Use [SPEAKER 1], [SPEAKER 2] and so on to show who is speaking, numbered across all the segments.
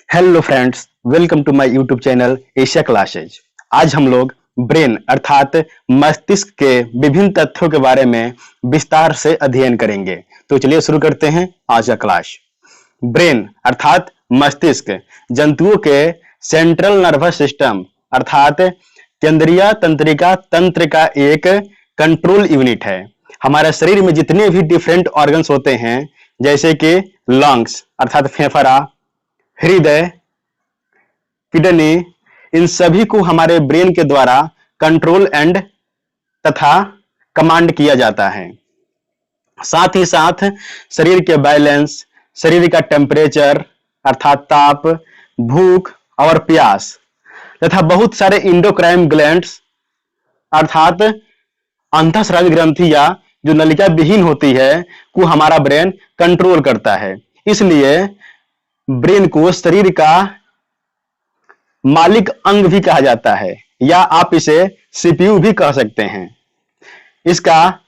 [SPEAKER 1] Hello friends, welcome to my YouTube channel Asia classes. आज हम लोग ब्रेन अर्थात मस्तिष्क के विभिन्न तथ्यों के बारे में विस्तार से अध्ययन करेंगे। तो चलिए शुरू करते हैं आज का क्लास। ब्रेन अर्थात मस्तिष्क जंतुओं के सेंट्रल नर्वस सिस्टम अर्थात केंद्रीय तंत्रिका तंत्र का एक कंट्रोल यूनिट है। हमारे शरीर में जितने भी डिफरेंट ऑर्गन्स होते हैं, जैसे कि लंग्स अर्थात फेफड़ा, हृदय, किडनी, इन सभी को हमारे ब्रेन के द्वारा कंट्रोल एंड तथा कमांड किया जाता है। साथ ही साथ शरीर के बैलेंस, शरीर का टेम्परेचर अर्थात ताप, भूख और प्यास तथा बहुत सारे इंडोक्राइन ग्लैंड्स अर्थात अंतःस्रावी ग्रंथियां जो नलिका विहीन होती है को हमारा ब्रेन कंट्रोल करता है। इसलिए ब्रेन को शरीर का मालिक अंग भी कहा जाता है या आप इसे सीपीयू भी कह सकते हैं। इसका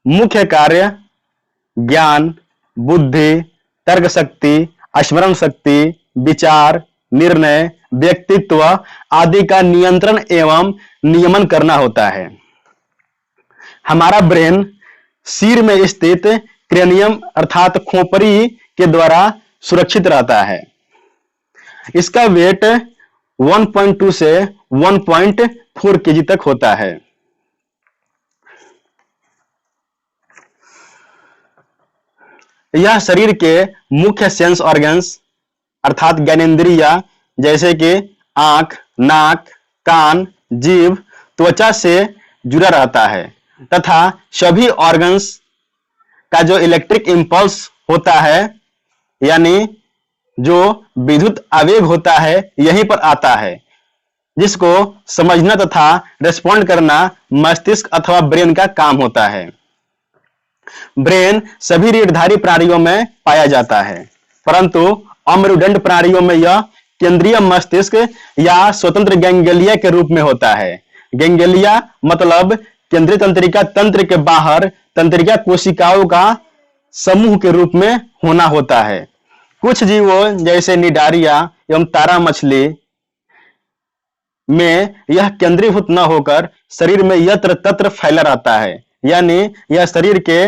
[SPEAKER 1] मुख्य कार्य ज्ञान, बुद्धि, तर्क शक्ति, स्मरण शक्ति, विचार, निर्णय, व्यक्तित्व आदि का नियंत्रण एवं नियमन करना होता है। हमारा ब्रेन सिर में स्थित क्रेनियम अर्थात खोपड़ी के द्वारा सुरक्षित रहता है। इसका वेट 1.2 से 1.4 केजी तक होता है। यह शरीर के मुख्य सेंस ऑर्गन्स अर्थात ज्ञानेंद्रिय जैसे कि आंख, नाक, कान, जीभ, त्वचा से जुड़ा रहता है तथा सभी ऑर्गन्स का जो इलेक्ट्रिक इंपल्स होता है यानी जो विद्युत आवेग होता है यहीं पर आता है, जिसको समझना तथा रेस्पॉन्ड करना मस्तिष्क अथवा ब्रेन का काम होता है। ब्रेन सभी रीढ़धारी प्राणियों में पाया जाता है, परंतु अमेरुदंड प्राणियों में यह केंद्रीय मस्तिष्क या स्वतंत्र गैंग्लिया के रूप में होता है। गैंग्लिया मतलब केंद्रीय तंत्रिका तंत्र के बाहर तंत्रिका कोशिकाओं का समूह के रूप में होना होता है। कुछ जीवों जैसे निडारिया एवं तारा मछली में यह केंद्रीभूत न होकर शरीर में यत्र तत्र फैला रहता है, यानी यह शरीर के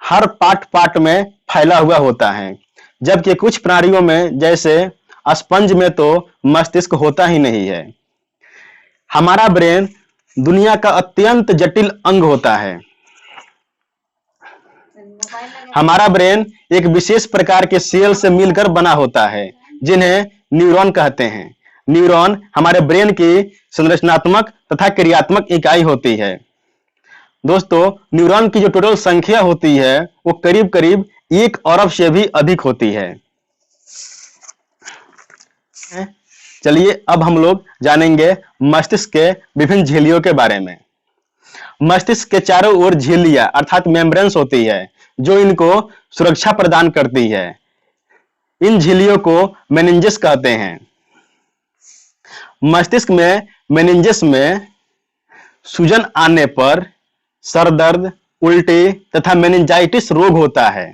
[SPEAKER 1] हर पार्ट में फैला हुआ होता है। जबकि कुछ प्राणियों में जैसे स्पंज में तो मस्तिष्क होता ही नहीं है। हमारा ब्रेन दुनिया का अत्यंत जटिल अंग होता है। हमारा ब्रेन एक विशेष प्रकार के सेल से मिलकर बना होता है जिन्हें न्यूरॉन कहते हैं। न्यूरॉन हमारे ब्रेन की संरचनात्मक तथा क्रियात्मक इकाई होती है। दोस्तों, न्यूरॉन की जो टोटल संख्या होती है वो करीब करीब 1 अरब से भी अधिक होती है। चलिए अब हम लोग जानेंगे मस्तिष्क के विभिन्न झिल्लियों के बारे में। मस्तिष्क के चारों ओर झिल्लियां अर्थात मेम्ब्रेन्स होती है जो इनको सुरक्षा प्रदान करती है। इन झिल्लियों को मेनिंजेस कहते हैं। मस्तिष्क में मेनिंजेस में सूजन आने पर सर दर्द, उल्टी तथा मेनिंजाइटिस रोग होता है।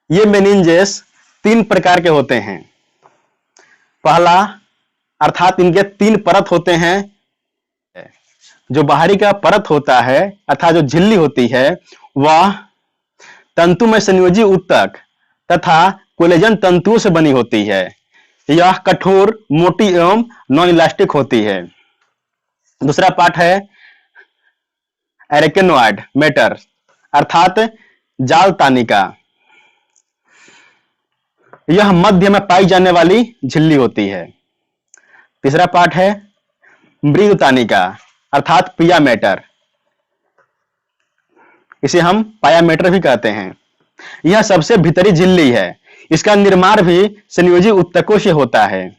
[SPEAKER 1] ये मेनिंजेस 3 प्रकार के होते हैं। पहला अर्थात इनके 3 परत होते हैं। जो बाहरी का परत होता है अर्थात जो झिल्ली होती है वह तंतु में संयोजी ऊतक तथा कोलेजन तंतुओं से बनी होती है। यह कठोर, मोटी एवं नॉन इलास्टिक होती है। दूसरा पार्ट है एरेकेनोइड मैटर अर्थात जाल तानिका। यह मध्य में पाई जाने वाली झिल्ली होती है। तीसरा पार्ट है मृदु तानिका अर्थात पिया मैटर। इसे हम पायामेटर भी कहते हैं। यह सबसे भीतरी झिल्ली है। इसका निर्माण भी संयोजी ऊतकों से होता है।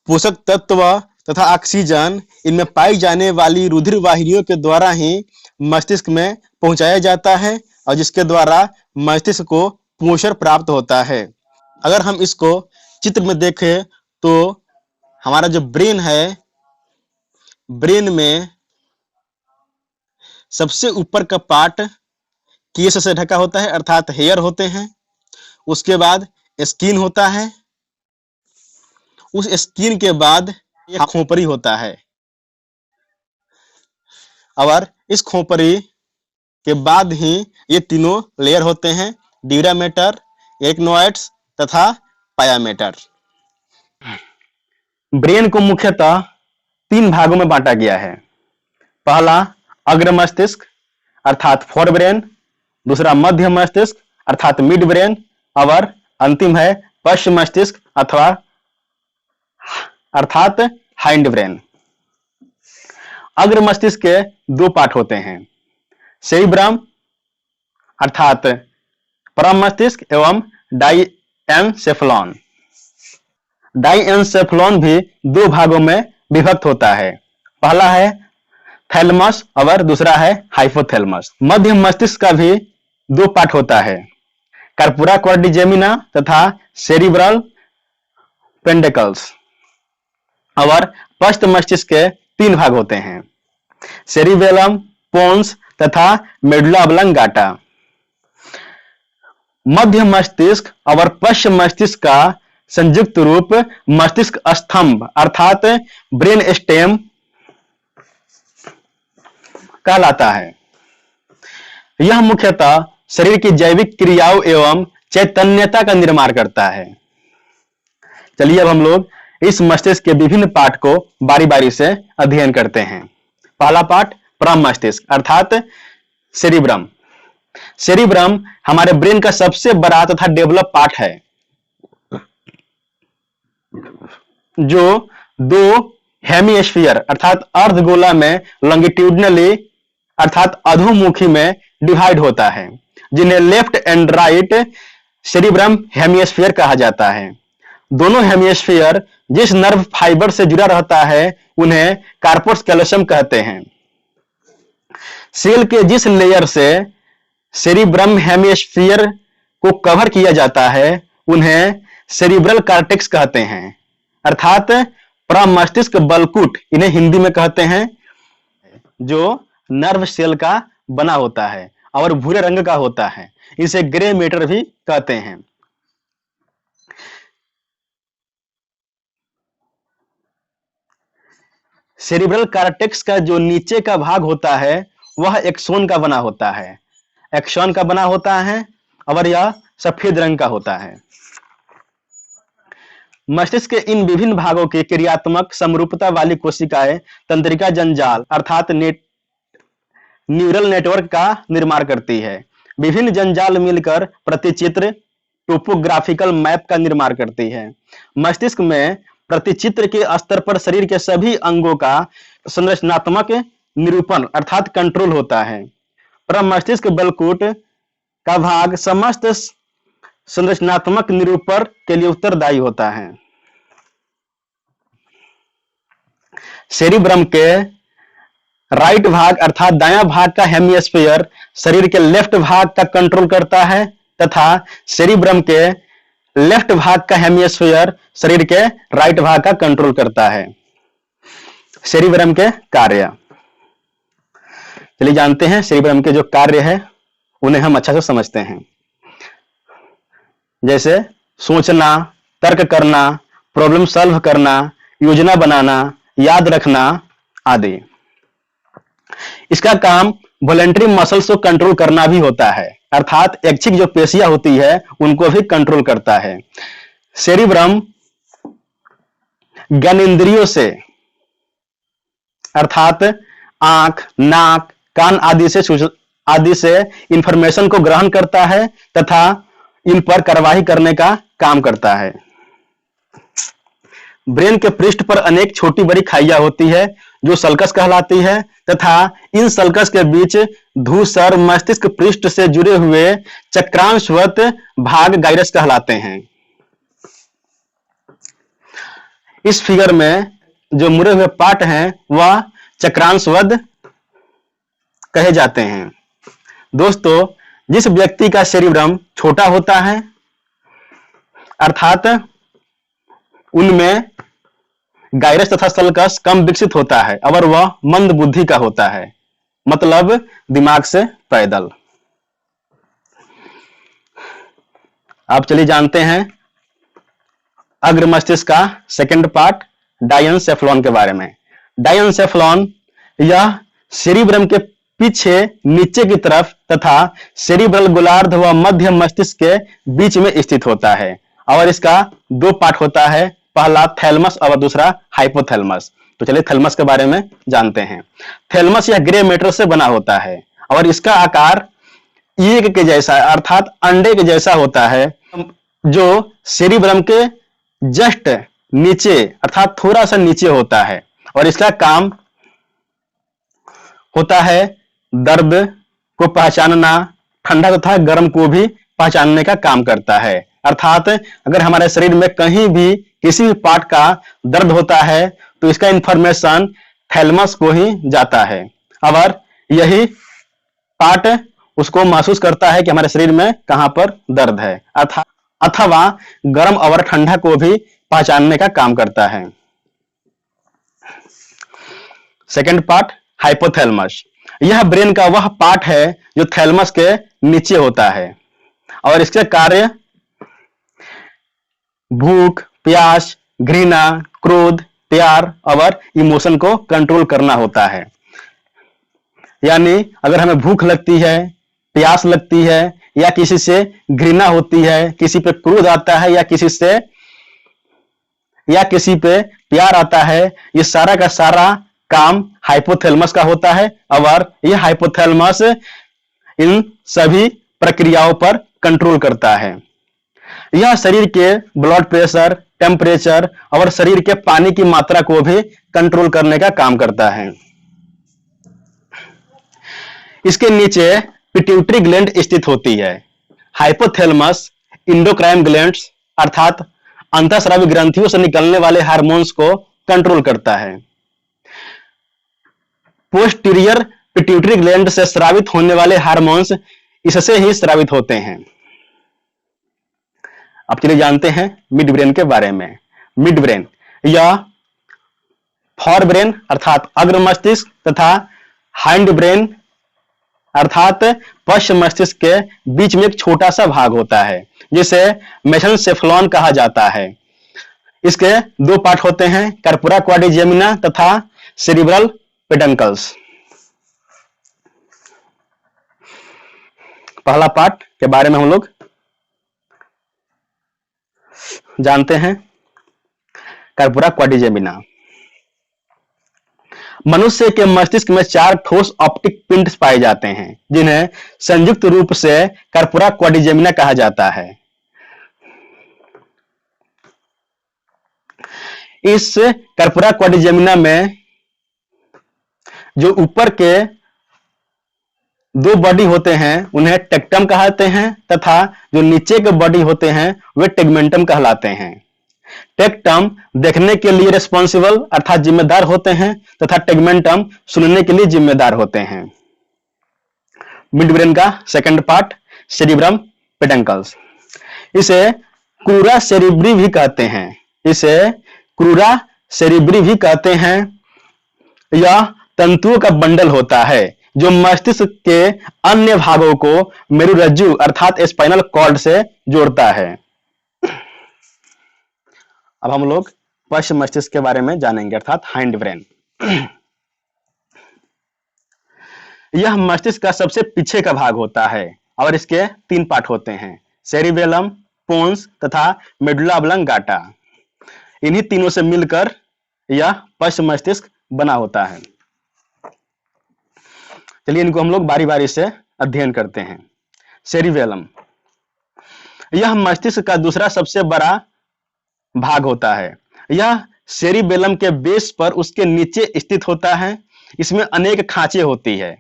[SPEAKER 1] पोषक तत्व तथा ऑक्सीजन इनमें पाई जाने वाली रुधिर वाहिनियों के द्वारा ही मस्तिष्क में पहुंचाया जाता है और जिसके द्वारा मस्तिष्क को पोषण प्राप्त होता है। अगर हम इसको चित्र में देखें तो हमारा जो ब्रेन है, ब्रेन में सबसे ऊपर का पार्ट केश से ढका होता है अर्थात हेयर होते हैं। उसके बाद स्किन होता है, उस स्किन के बाद एक खोपड़ी होता है और इस खोपड़ी के बाद ही ये तीनों लेयर होते हैं, ड्यूरा मैटर, एक्टिनोइड्स तथा पाया मैटर। ब्रेन को मुख्यतः 3 भागों में बांटा गया है। पहला अग्र मस्तिष्क अर्थात फोर ब्रेन, दूसरा मध्य मस्तिष्क अर्थात मिड ब्रेन और अंतिम है पश्च मस्तिष्क अथवा अर्थात हाइंड ब्रेन। अग्र मस्तिष्क के 2 पार्ट होते हैं, सेरिब्रम अर्थात परम मस्तिष्क एवं डाइएनसेफलॉन। डाइएनसेफलॉन भी 2 भागों में विभक्त होता है, पहला है थैलमस और दूसरा है हाइपोथैलेमस। मध्य मस्तिष्क का भी 2 पार्ट होता है, कार्पुरा क्वाड्रिजेमिना तथा सेरिब्रल पेंडिकल्स। और पश्च मस्तिष्क के 3 भाग होते हैं, सेरिबेलम, पोन्स तथा मेडुला ऑब्लांगाटा। मध्य मस्तिष्क और पश्च मस्तिष्क का संयुक्त रूप मस्तिष्क स्तंभ अर्थात ब्रेन स्टेम कहलाता है। यह मुख्यतः शरीर की जैविक क्रियाओं एवं चैतन्यता का निर्माण करता है। चलिए अब हम लोग इस मस्तिष्क के विभिन्न पार्ट को बारी बारी से अध्ययन करते हैं। पहला पार्ट परम मस्तिष्क अर्थात सेरिब्रम। सेरिब्रम हमारे ब्रेन का सबसे बड़ा तथा डेवलप पार्ट है, जो 2 हेमिस्फीयर अर्थात अर्धगोला में लॉन्गिट्यूडनली अर्थात अधोमुखी में डिवाइड होता है, जिन्हें left and right cerebrum hemisphere कहा जाता है। दोनों हेमिस्फीयर जिस नर्व फाइबर से जुड़ा रहता है उन्हें कार्पस कैलोसम कहते हैं। सेल के जिस लेयर से सेरिब्रम हेमिस्फीयर को कवर किया जाता है उन्हें सेरिब्रल कॉर्टेक्स कहते हैं, अर्थात प्रमस्तिष्क बलकूट इन्हें हिंदी में कहते हैं, जो नर्व सेल का बना होता है और भूरे रंग का होता है। इसे ग्रे मैटर भी कहते हैं। सेरिब्रल कॉर्टेक्स का जो नीचे का भाग होता है वह एक्सोन का बना होता है, एक्सोन का बना होता है और यह सफेद रंग का होता है। मस्तिष्क के इन विभिन्न भागों की क्रियात्मक समरूपता वाली कोशिकाएं तंत्रिका जंजाल अर्थात न्यूरल नेटवर्क का निर्माण करती है। विभिन्न जंजाल मिलकर प्रतिचित्र टोपोग्राफिकल मैप का निर्माण करती है। मस्तिष्क में प्रतिचित्र के स्तर पर शरीर के सभी अंगों का संरचनात्मक निरूपण अर्थात कंट्रोल होता है। प्रमस्तिष्क बलकूट का भाग समस्त संरचनात्मक निरूपण के लिए उत्तरदायी होता है। सेरिब्रम के राइट भाग अर्थात दायां भाग का हेमिस्फीयर शरीर के लेफ्ट भाग का कंट्रोल करता है तथा सेरिब्रम के लेफ्ट भाग का हेमिस्फीयर शरीर के राइट भाग का कंट्रोल करता है। सेरिब्रम के कार्य चलिए जानते हैं। सेरिब्रम के जो कार्य है उन्हें हम अच्छा से समझते हैं, जैसे सोचना, तर्क करना, प्रॉब्लम सॉल्व करना, योजना बनाना, याद रखना आदि। इसका काम वॉलेंटरी मसल्स को कंट्रोल करना भी होता है, अर्थात ऐच्छिक जो पेशियां होती है उनको भी कंट्रोल करता है। सेरिब्रम ज्ञानेंद्रियों से अर्थात आंख, नाक, कान आदि से इंफॉर्मेशन को ग्रहण करता है तथा इन पर कार्रवाई करने का काम करता है। ब्रेन के पृष्ठ पर अनेक छोटी बड़ी खाइयां होती है जो सल्कस कहलाती है तथा इन सल्कस के बीच धूसर मस्तिष्क पृष्ठ से जुड़े हुए चक्रांशवत भाग गाइरस कहलाते हैं। इस फिगर में जो मुड़े हुए पार्ट हैं वह चक्रांशवत कहे जाते हैं। दोस्तों, जिस व्यक्ति का सेरिब्रम छोटा होता है अर्थात उनमें गाइरस तथा सल्कस कम विकसित होता है और वह मंद बुद्धि का होता है, मतलब दिमाग से पैदल। आप चलिए जानते हैं अग्र मस्तिष्क का सेकंड पार्ट डायनसेफ्लॉन के बारे में। डायनसेफ्लॉन यह सेरिब्रम के पीछे नीचे की तरफ तथा सेरिब्रल गोलार्ध व मध्य मस्तिष्क के बीच में स्थित होता है और इसका दो पार्ट होता है, पहला थैलमस और दूसरा हाइपोथैलमस। तो चलिए थैलमस के बारे में जानते हैं। थैलमस यह ग्रे मैटर से बना होता है और इसका आकार ईग के जैसा अर्थात अंडे के जैसा होता है, जो सेरिब्रम के जस्ट नीचे अर्थात थोड़ा सा नीचे होता है और इसका काम होता है दर्द को पहचानना, ठंडा तथा गर्म को भी पहचानने का काम करता है। अर्थात अगर हमारे शरीर में कहीं भी किसी भी पार्ट का दर्द होता है तो इसका इंफॉर्मेशन थैलमस को ही जाता है और यही पार्ट उसको महसूस करता है कि हमारे शरीर में कहां पर दर्द है अथवा गर्म और ठंडा को भी पहचानने का काम करता है। Second part hypothalamus. यह ब्रेन का वह पार्ट है जो थैलमस के नीचे होता है और इसके कार्य भूख, प्यास, घृणा, क्रोध, प्यार और इमोशन को कंट्रोल करना होता है। यानी अगर हमें भूख लगती है, प्यास लगती है या किसी से घृणा होती है, किसी पे क्रोध आता है या किसी पे प्यार आता है, ये सारा का सारा काम हाइपोथैलमस का होता है और यह हाइपोथैलमस इन सभी प्रक्रियाओं पर कंट्रोल करता है। यह शरीर के ब्लड प्रेशर, टेम्परेचर और शरीर के पानी की मात्रा को भी कंट्रोल करने का काम करता है। इसके नीचे पिट्यूटरी ग्लैंड स्थित होती है। हाइपोथैलेमस एंडोक्राइन ग्लैंड्स अर्थात अंतःस्रावी ग्रंथियों से निकलने वाले हार्मोन्स को कंट्रोल करता है। पोस्टीरियर पिट्यूटरी ग्लैंड से स्रावित होने वाले हार्मोन्स इससे ही स्रावित होते हैं। अब चलिए जानते हैं मिड ब्रेन के बारे में। मिड ब्रेन यह फॉर ब्रेन अर्थात अग्र मस्तिष्क तथा हाइंड ब्रेन अर्थात पश्च मस्तिष्क के बीच में एक छोटा सा भाग होता है जिसे मेसेनसेफ्लॉन कहा जाता है। इसके दो पार्ट होते हैं, कर्पुरा क्वाड्रिजेमिना तथा सेरिब्रल पेडंकल्स। पहला पार्ट के बारे में हम लोग जानते हैं, कर्पुरा क्वाड्रिजेमिना। मनुष्य के मस्तिष्क में 4 ठोस ऑप्टिक पिंड पाए जाते हैं जिन्हें संयुक्त रूप से कर्पुरा क्वाड्रिजेमिना कहा जाता है। इस कर्पुरा क्वाड्रिजेमिना में जो ऊपर के 2 बॉडी होते हैं उन्हें टेक्टम कहते हैं तथा जो नीचे के बॉडी होते हैं वे टेगमेंटम कहलाते हैं। टेक्टम देखने के लिए रिस्पॉन्सिबल अर्थात जिम्मेदार होते हैं तथा टेगमेंटम सुनने के लिए जिम्मेदार होते हैं। मिड ब्रेन का सेकंड पार्ट सेरिब्रम पेडंकल्स। इसे क्रूरा सेरिब्री भी कहते हैं। यह तंतुओं का बंडल होता है जो मस्तिष्क के अन्य भागों को मेरुरज्जु अर्थात स्पाइनल कॉर्ड से जोड़ता है। अब हम लोग पश्च मस्तिष्क के बारे में जानेंगे अर्थात हाइंड ब्रेन। यह मस्तिष्क का सबसे पीछे का भाग होता है और इसके 3 पार्ट होते हैं, सेरिबेलम, पोन्स तथा मेडुला ऑब्लंगाटा। इन्हीं तीनों से मिलकर यह पश्च मस्तिष्क बना होता है। चलिए इनको हम लोग बारी बारी से अध्ययन करते हैं। सेरिबेलम यह मस्तिष्क का दूसरा सबसे बड़ा भाग होता है। यह सेरिबेलम के बेस पर उसके नीचे स्थित होता है। इसमें अनेक खांचे होती है,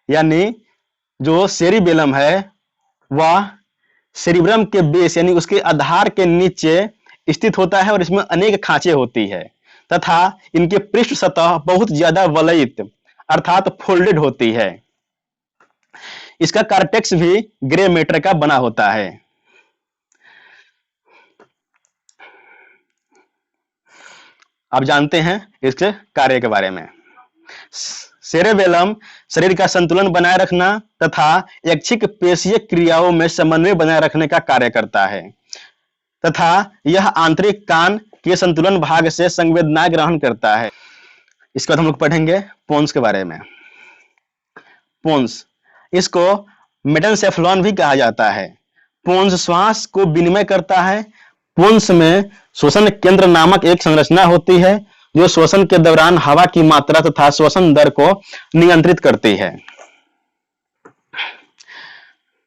[SPEAKER 1] यानी जो सेरिबेलम है वह सेरिब्रम के बेस यानी उसके आधार के नीचे स्थित होता है और इसमें अनेक खांचे होती है तथा इनके पृष्ठ सतह बहुत ज्यादा वलयित अर्थात फोल्डेड होती है। इसका कार्टेक्स भी ग्रे मैटर का बना होता है। अब जानते हैं इसके कार्य के बारे में। सेरेबेलम शरीर का संतुलन बनाए रखना तथा ऐच्छिक पेशीय क्रियाओं में समन्वय बनाए रखने का कार्य करता है तथा यह आंतरिक कान के संतुलन भाग से संवेदना ग्रहण करता है। इसके बाद हम लोग पढ़ेंगे पोन्स के बारे में। पोन्स, इसको मेटेनसेफलॉन भी कहा जाता है। पोन्स श्वास को विनिमय करता है। पोन्स में श्वसन केंद्र नामक एक संरचना होती है जो श्वसन के दौरान हवा की मात्रा तथा श्वसन दर को नियंत्रित करती है।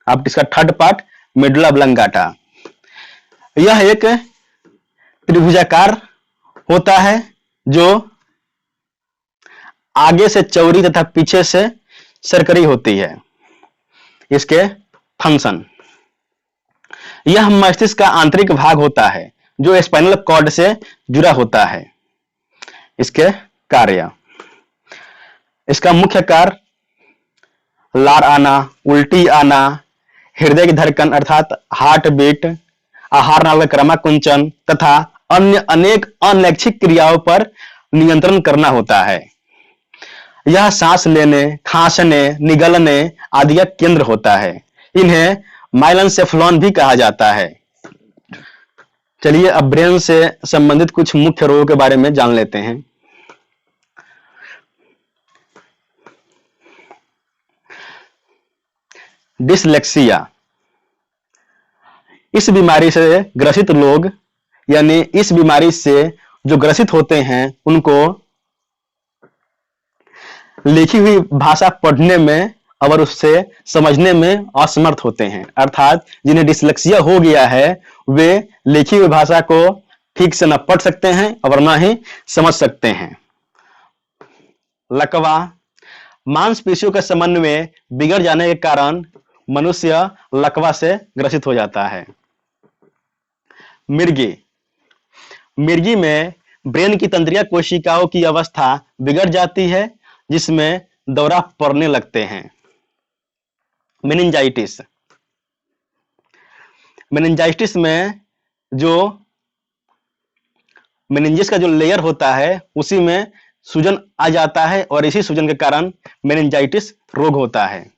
[SPEAKER 1] अब इसका थर्ड पार्ट मेडुला ऑब्लंगाटा। यह एक त्रिभुजाकार होता है जो आगे से चौड़ी तथा पीछे से सर्करी होती है। इसके फंक्शन, यह मस्तिष्क का आंतरिक भाग होता है जो स्पाइनल कॉर्ड से जुड़ा होता है। इसके कार्य, इसका मुख्य कार्य लार आना, उल्टी आना, हृदय की धड़कन अर्थात हार्ट बीट, आहार नाल का क्रमाकुंचन तथा अन्य अनेक अनैच्छिक क्रियाओं पर नियंत्रण करना होता है। यह सांस लेने, खांसने, निगलने आदि का केंद्र होता है। इन्हें माइलेनसेफलॉन भी कहा जाता है। चलिए अब ब्रेन से संबंधित कुछ मुख्य रोगों के बारे में जान लेते हैं। डिसलेक्सिया, इस बीमारी से ग्रसित लोग यानी इस बीमारी से जो ग्रसित होते हैं उनको लिखी हुई भाषा पढ़ने में और उससे समझने में असमर्थ होते हैं। अर्थात जिन्हें डिसलेक्सिया हो गया है वे लिखी हुई भाषा को ठीक से न पढ़ सकते हैं और न ही समझ सकते हैं। लकवा, मांसपेशियों का समन्वय बिगड़ जाने के कारण मनुष्य लकवा से ग्रसित हो जाता है। मिर्गी, मिर्गी में ब्रेन की तंत्रिका कोशिकाओं की अवस्था बिगड़ जाती है जिसमें दौरा पड़ने लगते हैं। मेनिंजाइटिस, मेनिंजाइटिस में जो मेनिंजिस का जो लेयर होता है उसी में सूजन आ जाता है और इसी सूजन के कारण मेनिंजाइटिस रोग होता है।